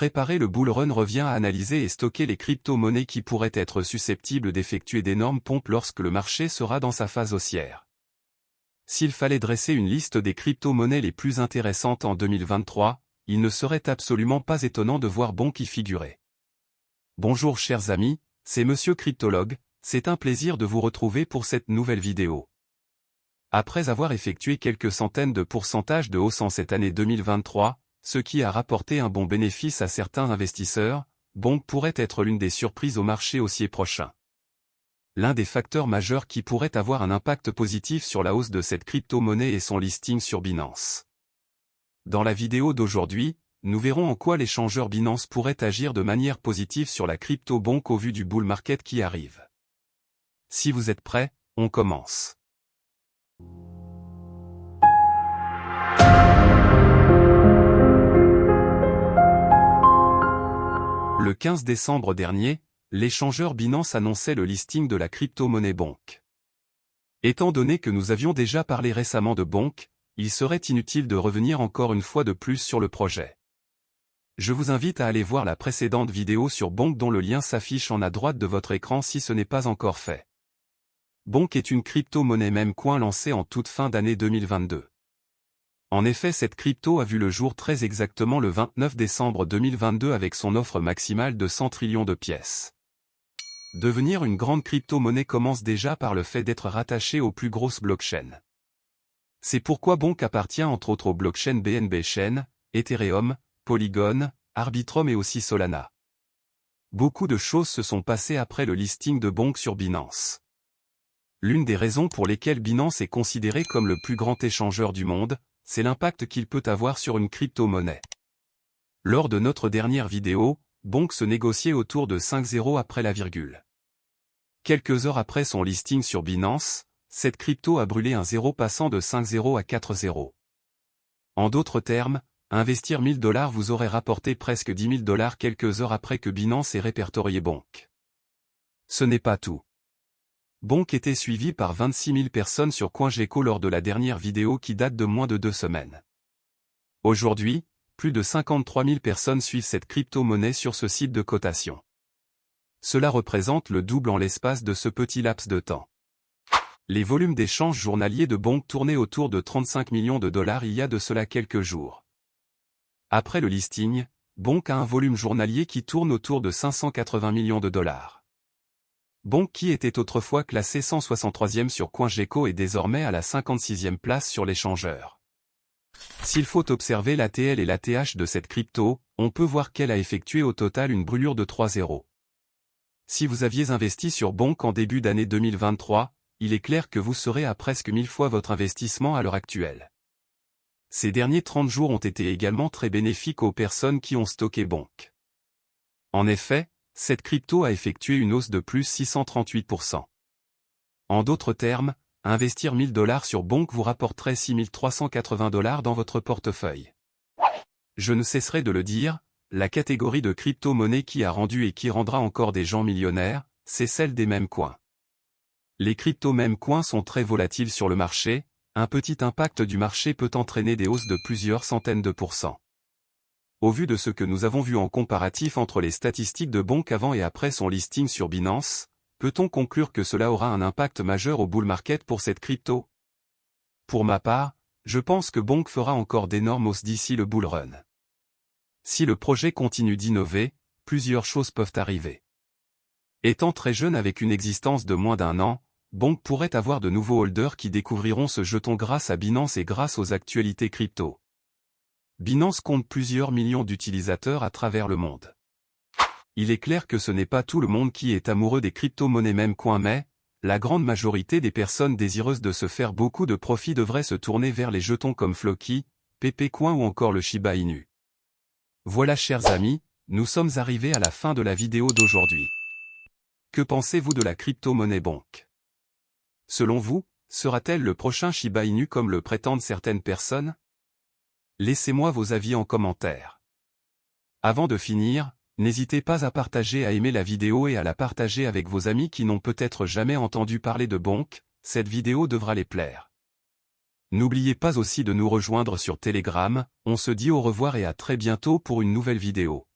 Préparer le bull run revient à analyser et stocker les crypto-monnaies qui pourraient être susceptibles d'effectuer d'énormes pompes lorsque le marché sera dans sa phase haussière. S'il fallait dresser une liste des crypto-monnaies les plus intéressantes en 2023, il ne serait absolument pas étonnant de voir Bonk y figurer. Bonjour chers amis, c'est Monsieur Cryptologue, c'est un plaisir de vous retrouver pour cette nouvelle vidéo. Après avoir effectué quelques centaines de pourcentages de hausse en cette année 2023, ce qui a rapporté un bon bénéfice à certains investisseurs, Bonk pourrait être l'une des surprises au marché haussier prochain. L'un des facteurs majeurs qui pourrait avoir un impact positif sur la hausse de cette crypto-monnaie est son listing sur Binance. Dans la vidéo d'aujourd'hui, nous verrons en quoi l'échangeur Binance pourrait agir de manière positive sur la crypto Bonk au vu du bull market qui arrive. Si vous êtes prêts, on commence. Le 15 décembre dernier, l'échangeur Binance annonçait le listing de la crypto-monnaie Bonk. Étant donné que nous avions déjà parlé récemment de Bonk, il serait inutile de revenir encore une fois de plus sur le projet. Je vous invite à aller voir la précédente vidéo sur Bonk dont le lien s'affiche en à droite de votre écran si ce n'est pas encore fait. Bonk est une crypto-monnaie Memecoin lancée en toute fin d'année 2022. En effet, cette crypto a vu le jour très exactement le 29 décembre 2022 avec son offre maximale de 100 trillions de pièces. Devenir une grande crypto-monnaie commence déjà par le fait d'être rattachée aux plus grosses blockchains. C'est pourquoi Bonk appartient entre autres aux blockchains BNB Chain, Ethereum, Polygon, Arbitrum et aussi Solana. Beaucoup de choses se sont passées après le listing de Bonk sur Binance. L'une des raisons pour lesquelles Binance est considéré comme le plus grand échangeur du monde, c'est l'impact qu'il peut avoir sur une crypto-monnaie. Lors de notre dernière vidéo, Bonk se négociait autour de 5,0 après la virgule. Quelques heures après son listing sur Binance, cette crypto a brûlé un zéro passant de 5,0 à 4,0. En d'autres termes, investir 1000 $ vous aurait rapporté presque 10 000 $ quelques heures après que Binance ait répertorié Bonk. Ce n'est pas tout. Bonk était suivi par 26 000 personnes sur CoinGecko lors de la dernière vidéo qui date de moins de 2 semaines. Aujourd'hui, plus de 53 000 personnes suivent cette crypto-monnaie sur ce site de cotation. Cela représente le double en l'espace de ce petit laps de temps. Les volumes d'échanges journaliers de Bonk tournaient autour de 35 millions de dollars il y a de cela quelques jours. Après le listing, Bonk a un volume journalier qui tourne autour de 580 millions de dollars. Bonk qui était autrefois classé 163e sur CoinGecko est désormais à la 56e place sur l'échangeur. S'il faut observer l'ATL et l'ATH de cette crypto, on peut voir qu'elle a effectué au total une brûlure de 3,0. Si vous aviez investi sur Bonk en début d'année 2023, il est clair que vous serez à presque 1000 fois votre investissement à l'heure actuelle. Ces derniers 30 jours ont été également très bénéfiques aux personnes qui ont stocké Bonk. En effet, cette crypto a effectué une hausse de plus 638%. En d'autres termes, investir 1000 $ sur Bonk vous rapporterait 6380 $ dans votre portefeuille. Je ne cesserai de le dire, la catégorie de crypto-monnaies qui a rendu et qui rendra encore des gens millionnaires, c'est celle des Memecoins. Les crypto-Memecoins sont très volatiles sur le marché, un petit impact du marché peut entraîner des hausses de plusieurs centaines de pourcents. Au vu de ce que nous avons vu en comparatif entre les statistiques de Bonk avant et après son listing sur Binance, peut-on conclure que cela aura un impact majeur au bull market pour cette crypto? Pour ma part, je pense que Bonk fera encore d'énormes hausses d'ici le bull run. Si le projet continue d'innover, plusieurs choses peuvent arriver. Étant très jeune avec une existence de moins d'1 an, Bonk pourrait avoir de nouveaux holders qui découvriront ce jeton grâce à Binance et grâce aux actualités crypto. Binance compte plusieurs millions d'utilisateurs à travers le monde. Il est clair que ce n'est pas tout le monde qui est amoureux des crypto-monnaies Memecoin mais, la grande majorité des personnes désireuses de se faire beaucoup de profit devraient se tourner vers les jetons comme Floki, Pepecoin ou encore le Shiba Inu. Voilà chers amis, nous sommes arrivés à la fin de la vidéo d'aujourd'hui. Que pensez-vous de la crypto-monnaie Bonk? Selon vous, sera-t-elle le prochain Shiba Inu comme le prétendent certaines personnes? Laissez-moi vos avis en commentaire. Avant de finir, n'hésitez pas à partager, à aimer la vidéo et à la partager avec vos amis qui n'ont peut-être jamais entendu parler de Bonk, cette vidéo devra les plaire. N'oubliez pas aussi de nous rejoindre sur Telegram, on se dit au revoir et à très bientôt pour une nouvelle vidéo.